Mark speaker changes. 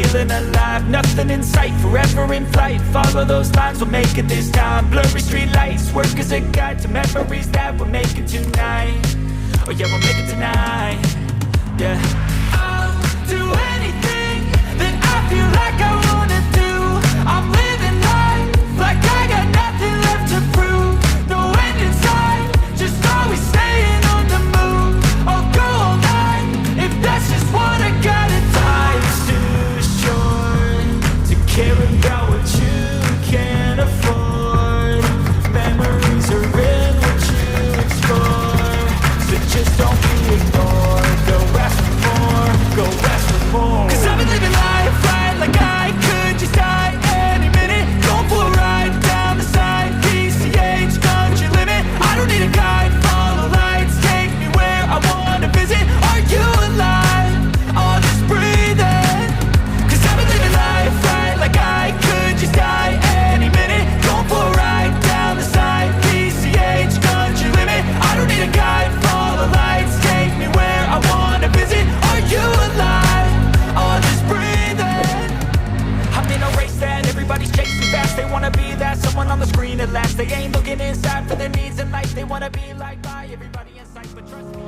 Speaker 1: feeling alive. Nothing in sight, forever in flight. Follow those lines, we'll make it this time. Blurry street lights, work as a guide to memories that we're making tonight. Oh yeah, we'll make it tonight. Yeah, I'll do anything that I feel like I wanna do. I'm living life like I got nothing left to prove. No end in sight, just always staying on the move. I'll go all night if that's just what I gotta do. Life's too short to care about what you can't afford. Memories are in what you explore, so just don't be ignored. Go ask for more, go ask for more. 'Cause I've been living life right like I could just die any minute. Going for a ride down the side, PCH, country limit. I don't need a guide, follow lights, take me where I wanna visit. Are you alive? I'll just breathe in. 'Cause I've been living life right like I could just die any minute. Going for a ride down the side, PCH, country limit. I don't need a guide, follow lights, take me where I wanna visit. Are you alive? I'll just breathe in. I'm in a race that everybody's chasing fast. They wanna be that someone on the screen at last. They ain't looking inside for their needs in life. They wanna be liked by everybody in sight, but trust me.